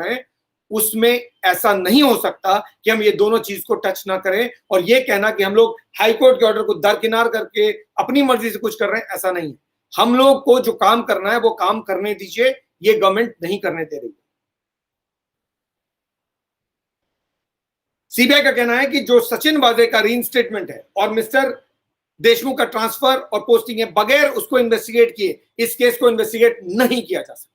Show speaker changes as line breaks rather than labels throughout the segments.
रहे हैं, उसमें ऐसा नहीं हो सकता कि हम ये दोनों चीज को टच ना करें और ये कहना कि हम लोग हाईकोर्ट के ऑर्डर को दरकिनार करके अपनी मर्जी से कुछ कर रहे हैं, ऐसा नहीं है। हम लोग को जो काम करना है वो काम करने दीजिए, ये गवर्नमेंट नहीं करने दे रही है। सीबीआई का कहना है कि जो सचिन वाजे का रीइंस्टेटमेंट है और मिस्टर देशमुख का ट्रांसफर और पोस्टिंग है, बगैर उसको इन्वेस्टिगेट किए इस केस को इन्वेस्टिगेट नहीं किया जा सकता।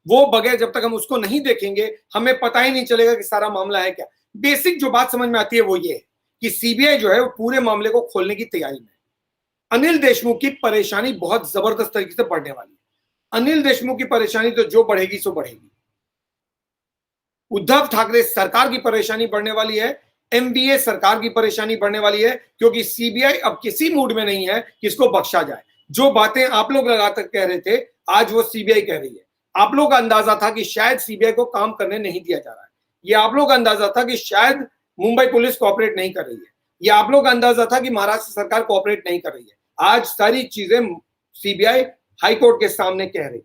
वो बगैर जब तक हम उसको नहीं देखेंगे हमें पता ही नहीं चलेगा कि सारा मामला है क्या। बेसिक जो बात समझ में आती है वो ये है कि सीबीआई जो है वो पूरे मामले को खोलने की तैयारी में। अनिल देशमुख की परेशानी बहुत जबरदस्त तरीके से बढ़ने वाली है। अनिल देशमुख की परेशानी तो जो बढ़ेगी सो बढ़ेगी। उद्धव ठाकरे सरकार की परेशानी बढ़ने वाली है, एमबीए सरकार की परेशानी बढ़ने वाली है, क्योंकि सीबीआई अब किसी मूड में नहीं है कि इसको बख्शा जाए। जो बातें आप लोग लगातार कह रहे थे आज वो सीबीआई कह रही है। आप लोग का अंदाजा था कि शायद सीबीआई को काम करने नहीं दिया जा रहा है, ये आप लोग का अंदाजा था कि शायद मुंबई पुलिस कोऑपरेट नहीं कर रही है, ये आप लोग का अंदाजा था कि महाराष्ट्र सरकार कोऑपरेट नहीं कर रही है। आज सारी चीजें सीबीआई हाईकोर्ट के सामने कह रही है।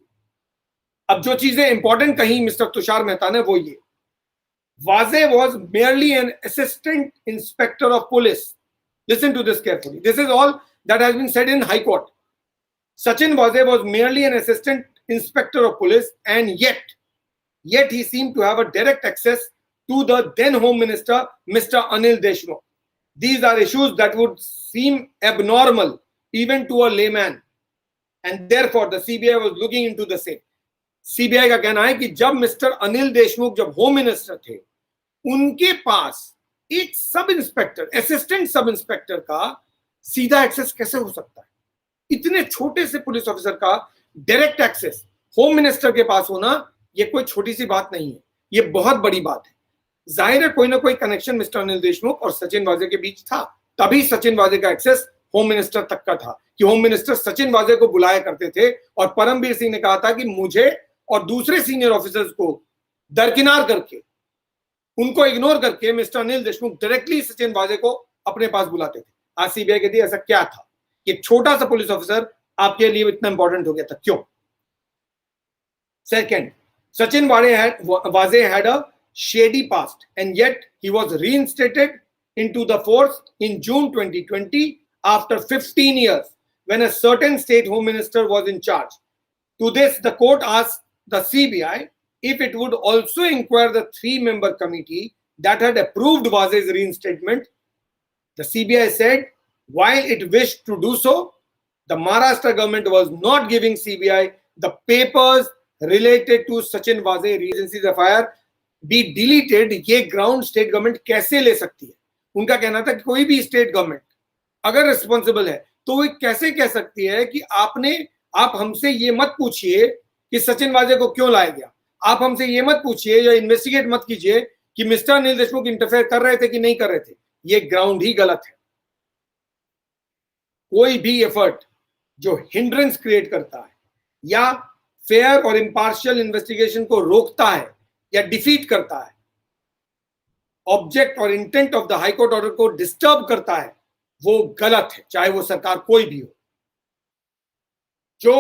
अब जो चीजें इंपॉर्टेंट कही मिस्टर तुषार मेहता ने वो ये, Vaze was merely an assistant inspector of police. Listen to this carefully. This is all that has been said in High Court. Sachin Vaze was merely an assistant inspector of police, and yet he seemed to have a direct access to the then Home Minister, Mr. Anil Deshmukh. These are issues that would seem abnormal even to a layman, and therefore the CBI was looking into the same. CBI का कहना है कि जब mister Anil Deshmukh जब home minister थे, उनके पास एक sub inspector, assistant sub inspector का सीधा एक्सेस कैसे हो सकता है? इतने छोटे से पुलिस ऑफिसर का डायरेक्ट एक्सेस होम मिनिस्टर के पास होना, ये कोई छोटी सी बात नहीं है, ये बहुत बड़ी बात है। जाहिर है कोई ना कोई कनेक्शन मिस्टर अनिल देशमुख और सचिन वाजे के बीच था, तभी सचिन वाजे का एक्सेस होम मिनिस्टर तक का था कि होम मिनिस्टर सचिन वाजे को बुलाया करते थे और परमबीर सिंह ने कहा था कि मुझे और दूसरे सीनियर ऑफिसर्स को दरकिनार करके, उनको इग्नोर करके मिस्टर अनिल देशमुख डायरेक्टली सचिन वाजे को अपने पास बुलाते थे। आज सीबीआई कहती है ऐसा क्या था, ये छोटा सा पुलिस ऑफिसर आपके लिए इतना इंपॉर्टेंट हो गया था, क्यों? सेकंड, सचिन वाजे had a shady past and yet he was reinstated into the force in June 2020 after 15 years when a certain state home minister was in charge. To this, the court asked the CBI if it would also inquire the 3-member committee that had approved Vaze's reinstatement. The CBI said while it wished to do so, the Maharashtra government was not giving CBI the papers related to Sachin Vaze Regency's FIR be deleted. ये ground state government कैसे ले सकती है? उनका कहना था कि कोई भी स्टेट गवर्नमेंट अगर रिस्पॉन्सिबल है तो वो कैसे कह सकती है कि आप हमसे ये मत पूछिए कि सचिन वाजे को क्यों लाया गया, आप हमसे ये मत पूछिए या इन्वेस्टिगेट मत कीजिए कि मिस्टर अनिल देशमुख इंटरफेयर कर रहे थे कि नहीं कर रहे थे। ये ग्राउंड ही गलत है। कोई भी एफर्ट जो हिंड्रेंस क्रिएट करता है या फेयर और इम्पार्शियल इन्वेस्टिगेशन को रोकता है या डिफीट करता है, ऑब्जेक्ट और intent of the high court order को डिस्टर्ब करता है, वो गलत है, चाहे वो सरकार कोई भी हो। जो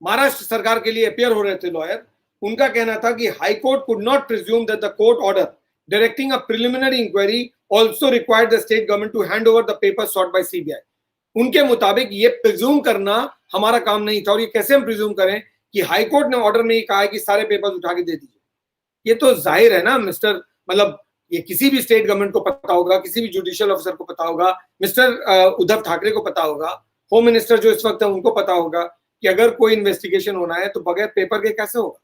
महाराष्ट्र सरकार के लिए अपियर हो रहे थे लॉयर, उनका कहना था कि high court could not presume that the court order directing a preliminary inquiry also required the state government to hand over the paper sought by CBI. उनके मुताबिक ये प्रिज्यूम करना हमारा काम नहीं था। और ये कैसे हम प्रिज्यूम करें कि हाईकोर्ट ने ऑर्डर में ही कहा है कि सारे पेपर्स उठा के दे दीजिए? ये तो जाहिर है ना मिस्टर, मतलब ये किसी भी स्टेट गवर्नमेंट को पता होगा, किसी भी जुडिशियल ऑफिसर को पता होगा, मिस्टर उद्धव ठाकरे को पता होगा, होम मिनिस्टर जो इस वक्त है उनको पता होगा कि अगर कोई इन्वेस्टिगेशन होना है तो बगैर पेपर के कैसे होगा।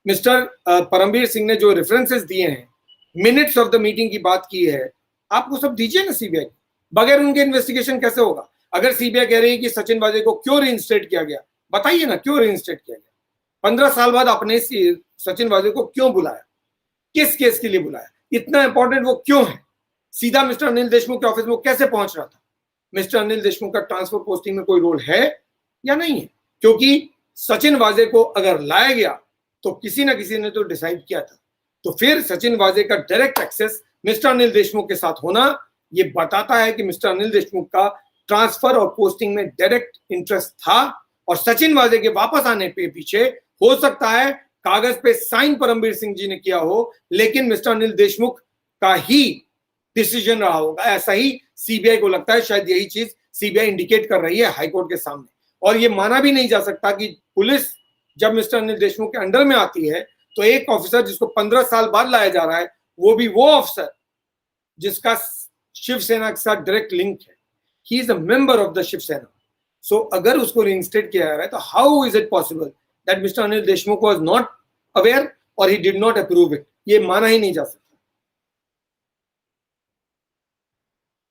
मिस्टर परमबीर सिंह ने जो रेफरेंसेस दिए हैं, मिनट्स ऑफ द मीटिंग की बात की है, आप वो सब दीजिए ना सीबीआई। बगैर उनके इन्वेस्टिगेशन कैसे होगा? अगर सीबीआई कह रही है कि सचिन वाजे को क्यों रीइंस्टेट किया गया, बताइए ना क्यों रीइंस्टेट किया गया? 15 साल बाद आपने सचिन वाजे को क्यों बुलाया, किस केस के लिए बुलाया, इतना इंपॉर्टेंट वो क्यों है? सीधा मिस्टर अनिल देशमुख के ऑफिस में कैसे पहुंच रहा था? मिस्टर अनिल देशमुख का ट्रांसफर पोस्टिंग में कोई रोल है या नहीं है? क्योंकि सचिन वाजे को अगर लाया गया तो किसी ना किसी ने तो डिसाइड किया था, तो फिर सचिन वाजे का direct access mister Anil Deshmukh के साथ होना ये बताता है कि मिस्टर अनिल देशमुख का ट्रांसफर और पोस्टिंग में डायरेक्ट इंटरेस्ट था। और सचिन वाजे के वापस आने के पीछे हो सकता है कागज पे साइन परमवीर सिंह जी ने किया हो, लेकिन मिस्टर अनिल देशमुख का ही डिसीजन रहा होगा, ऐसा ही सीबीआई को लगता है। शायद यही चीज सीबीआई इंडिकेट कर रही है हाईकोर्ट के सामने। और ये माना भी नहीं जा सकता कि पुलिस जब मिस्टर अनिल देशमुख के अंडर में आती है तो एक ऑफिसर जिसको 15 साल बाद लाया जा रहा है, वो भी वो ऑफिसर जिसका शिवसेना के साथ डायरेक्ट लिंक है, he is a member of the Shiv Sena. So अगर उसको रिइंस्टेट किया जा रहा है तो how is it possible that mister Anil Deshmukh was not aware और he did not approve it? ये माना ही नहीं जा सकता।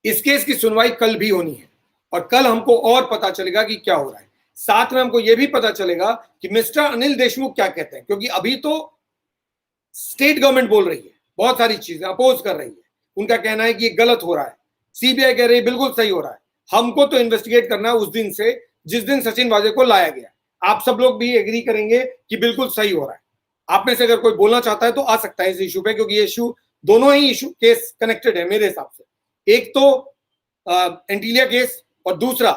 इस केस की सुनवाई कल भी होनी है और कल हमको और पता चलेगा कि क्या हो रहा है। साथ में हमको यह भी पता चलेगा कि मिस्टर अनिल देशमुख क्या कहते हैं, क्योंकि अभी तो स्टेट गवर्नमेंट बोल रही है, बहुत सारी चीजें अपोज कर रही है, उनका कहना है कि ये गलत हो रहा है, सीबीआई कह रही है बिल्कुल सही हो रहा है। हमको तो इन्वेस्टिगेट करना है उस दिन से जिस दिन सचिन वाजे को लाया गया। आप सब लोग भी एग्री करेंगे कि बिल्कुल सही हो रहा है। आप में से अगर कोई बोलना चाहता है तो आ सकता है इस इशू पे, क्योंकि ये इशू दोनों ही इशू केस कनेक्टेड है मेरे हिसाब से। एक तो एंटीलिया केस और दूसरा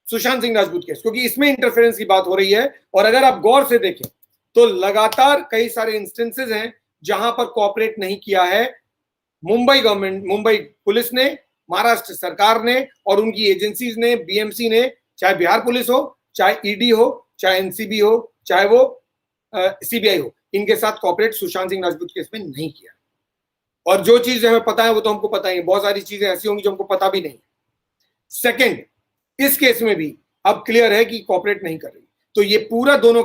सुशांत सिंह राजपूत केस, क्योंकि इसमें इंटरफेरेंस की बात हो रही है। और अगर आप गौर से देखें तो लगातार कई सारे इंस्टेंसेस हैं जहां पर कोऑपरेट नहीं किया है मुंबई गवर्नमेंट, मुंबई पुलिस ने, महाराष्ट्र सरकार ने और उनकी एजेंसीज ने, बीएमसी ने, चाहे बिहार पुलिस हो, चाहे ईडी हो, चाहे एनसीबी हो, चाहे वो सीबीआई हो, इनके साथ कोऑपरेट सुशांत सिंह राजपूत केस में नहीं किया। और जो चीजें हमें पता है वो तो हमको पता ही है, बहुत सारी चीजें ऐसी होंगी जो हमको पता भी नहीं। सेकंड, इस केस में भी अब क्लियर है कि कोऑपरेट नहीं कर रही। तो ये पूरा दोनों